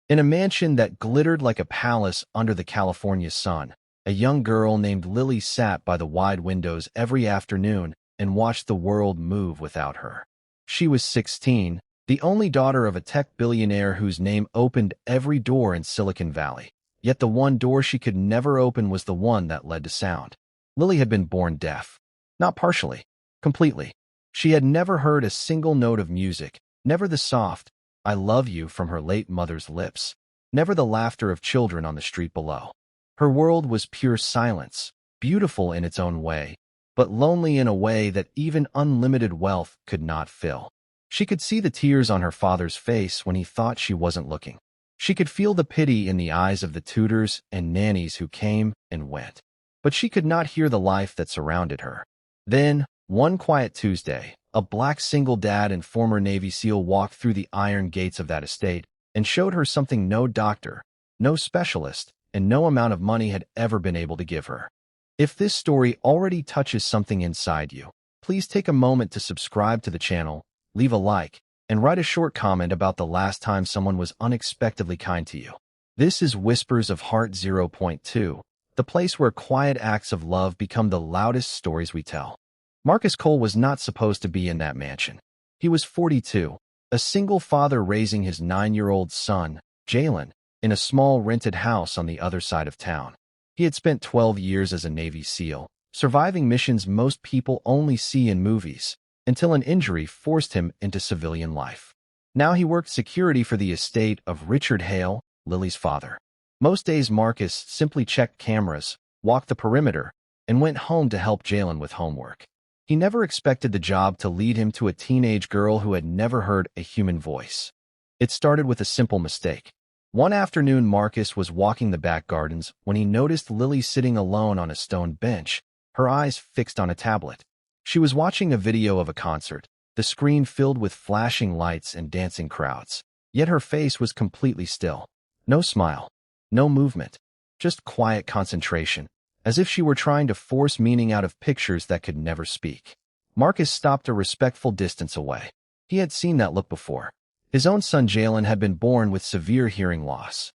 In a mansion that glittered like a palace under the California sun, a young girl named Lily sat by the wide windows every afternoon and watched the world move without her. She was 16, the only daughter of a tech billionaire whose name opened every door in Silicon Valley. Yet the one door she could never open was the one that led to sound. Lily had been born deaf. Not partially, completely. She had never heard a single note of music, never the soft, "I love you" from her late mother's lips, never the laughter of children on the street below. Her world was pure silence, beautiful in its own way, but lonely in a way that even unlimited wealth could not fill. She could see the tears on her father's face when he thought she wasn't looking. She could feel the pity in the eyes of the tutors and nannies who came and went. But she could not hear the life that surrounded her. Then, one quiet Tuesday, a black single dad and former Navy SEAL walked through the iron gates of that estate and showed her something no doctor, no specialist, and no amount of money had ever been able to give her. If this story already touches something inside you, please take a moment to subscribe to the channel, leave a like, and write a short comment about the last time someone was unexpectedly kind to you. This is Whispers of Heart 0.2, the place where quiet acts of love become the loudest stories we tell. Marcus Cole was not supposed to be in that mansion. He was 42, a single father raising his 9-year-old son, Jalen, in a small rented house on the other side of town. He had spent 12 years as a Navy SEAL, surviving missions most people only see in movies, until an injury forced him into civilian life. Now he worked security for the estate of Richard Hale, Lily's father. Most days Marcus simply checked cameras, walked the perimeter, and went home to help Jalen with homework. He never expected the job to lead him to a teenage girl who had never heard a human voice. It started with a simple mistake. One afternoon Marcus was walking the back gardens when he noticed Lily sitting alone on a stone bench, her eyes fixed on a tablet. She was watching a video of a concert, the screen filled with flashing lights and dancing crowds. Yet her face was completely still. No smile, no movement, just quiet concentration, as if she were trying to force meaning out of pictures that could never speak. Marcus stopped a respectful distance away. He had seen that look before. His own son Jalen had been born with severe hearing loss.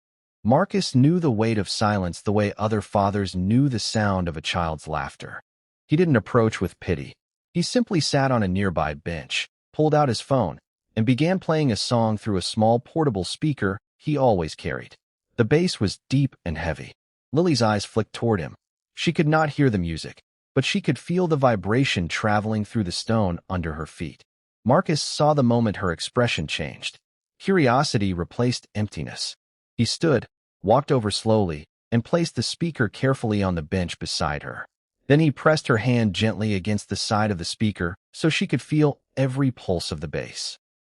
Marcus knew the weight of silence the way other fathers knew the sound of a child's laughter. He didn't approach with pity. He simply sat on a nearby bench, pulled out his phone, and began playing a song through a small portable speaker he always carried. The bass was deep and heavy. Lily's eyes flicked toward him. She could not hear the music, but she could feel the vibration traveling through the stone under her feet. Marcus saw the moment her expression changed. Curiosity replaced emptiness. He stood, walked over slowly, and placed the speaker carefully on the bench beside her. Then he pressed her hand gently against the side of the speaker so she could feel every pulse of the bass.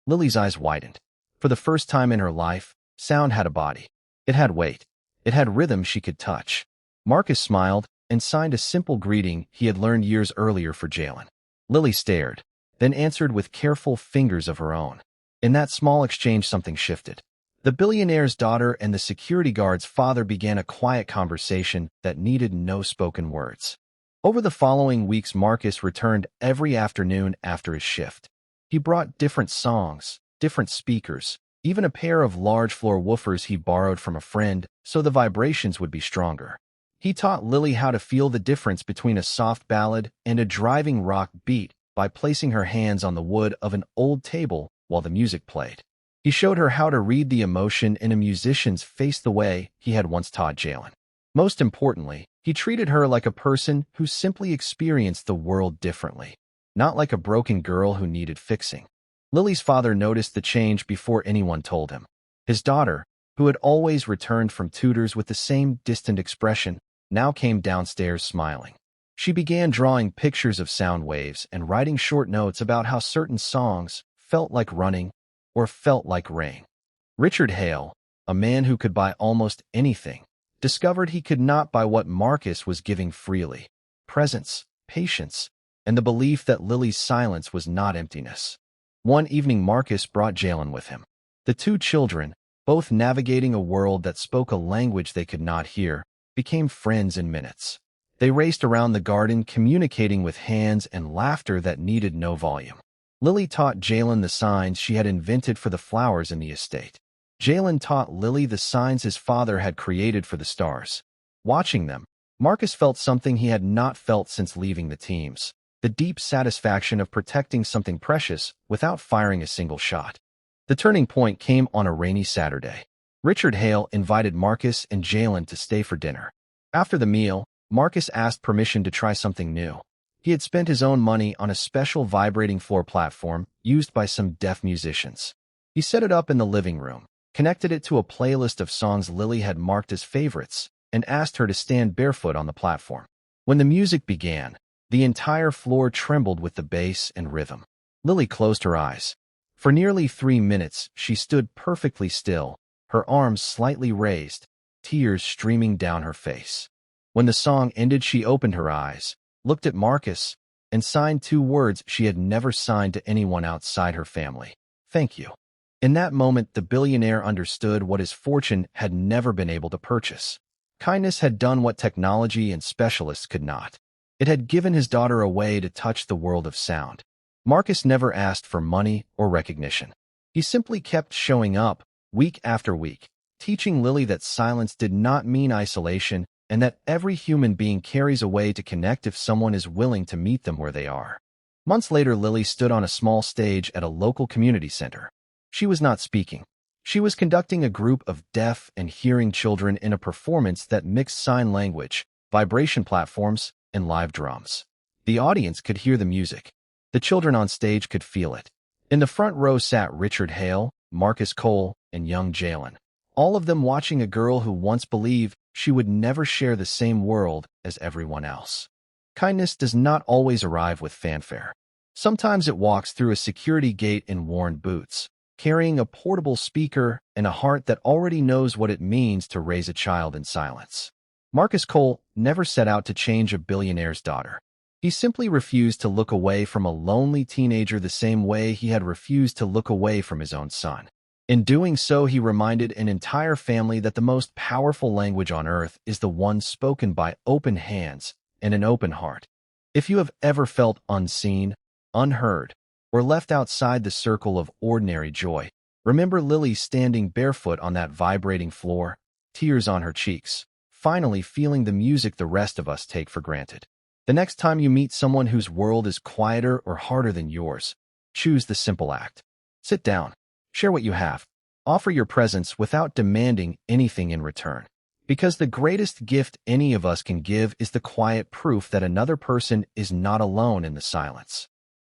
Lily's eyes widened. For the first time in her life, sound had a body. It had weight. It had rhythm she could touch. Marcus smiled and signed a simple greeting he had learned years earlier for Jalen. Lily stared, then answered with careful fingers of her own. In that small exchange something shifted. The billionaire's daughter and the security guard's father began a quiet conversation that needed no spoken words. Over the following weeks Marcus returned every afternoon after his shift. He brought different songs, different speakers, even a pair of large floor woofers he borrowed from a friend so the vibrations would be stronger. He taught Lily how to feel the difference between a soft ballad and a driving rock beat by placing her hands on the wood of an old table while the music played. He showed her how to read the emotion in a musician's face the way he had once taught Jalen. Most importantly, he treated her like a person who simply experienced the world differently, not like a broken girl who needed fixing. Lily's father noticed the change before anyone told him. His daughter, who had always returned from tutors with the same distant expression, now came downstairs smiling. She began drawing pictures of sound waves and writing short notes about how certain songs felt like running or felt like rain. Richard Hale, a man who could buy almost anything, discovered he could not buy what Marcus was giving freely: presence, patience, and the belief that Lily's silence was not emptiness. One evening Marcus brought Jalen with him. The two children, both navigating a world that spoke a language they could not hear, became friends in minutes. They raced around the garden communicating with hands and laughter that needed no volume. Lily taught Jalen the signs she had invented for the flowers in the estate. Jalen taught Lily the signs his father had created for the stars. Watching them, Marcus felt something he had not felt since leaving the teams: the deep satisfaction of protecting something precious without firing a single shot. The turning point came on a rainy Saturday. Richard Hale invited Marcus and Jalen to stay for dinner. After the meal, Marcus asked permission to try something new. He had spent his own money on a special vibrating floor platform used by some deaf musicians. He set it up in the living room, connected it to a playlist of songs Lily had marked as favorites, and asked her to stand barefoot on the platform. When the music began, the entire floor trembled with the bass and rhythm. Lily closed her eyes. For nearly 3 minutes, she stood perfectly still, her arms slightly raised, tears streaming down her face. When the song ended, she opened her eyes, looked at Marcus, and signed 2 words she had never signed to anyone outside her family: "Thank you." In that moment, the billionaire understood what his fortune had never been able to purchase. Kindness had done what technology and specialists could not. It had given his daughter a way to touch the world of sound. Marcus never asked for money or recognition. He simply kept showing up, week after week, teaching Lily that silence did not mean isolation and that every human being carries a way to connect if someone is willing to meet them where they are. Months later, Lily stood on a small stage at a local community center. She was not speaking. She was conducting a group of deaf and hearing children in a performance that mixed sign language, vibration platforms, and live drums. The audience could hear the music. The children on stage could feel it. In the front row sat Richard Hale, Marcus Cole, and young Jalen, all of them watching a girl who once believed she would never share the same world as everyone else. Kindness does not always arrive with fanfare. Sometimes it walks through a security gate in worn boots, carrying a portable speaker and a heart that already knows what it means to raise a child in silence. Marcus Cole never set out to change a billionaire's daughter. He simply refused to look away from a lonely teenager the same way he had refused to look away from his own son. In doing so, he reminded an entire family that the most powerful language on earth is the one spoken by open hands and an open heart. If you have ever felt unseen, unheard, or left outside the circle of ordinary joy, remember Lily standing barefoot on that vibrating floor, tears on her cheeks, finally feeling the music the rest of us take for granted. The next time you meet someone whose world is quieter or harder than yours, choose the simple act. Sit down, share what you have, offer your presence without demanding anything in return. Because the greatest gift any of us can give is the quiet proof that another person is not alone in the silence.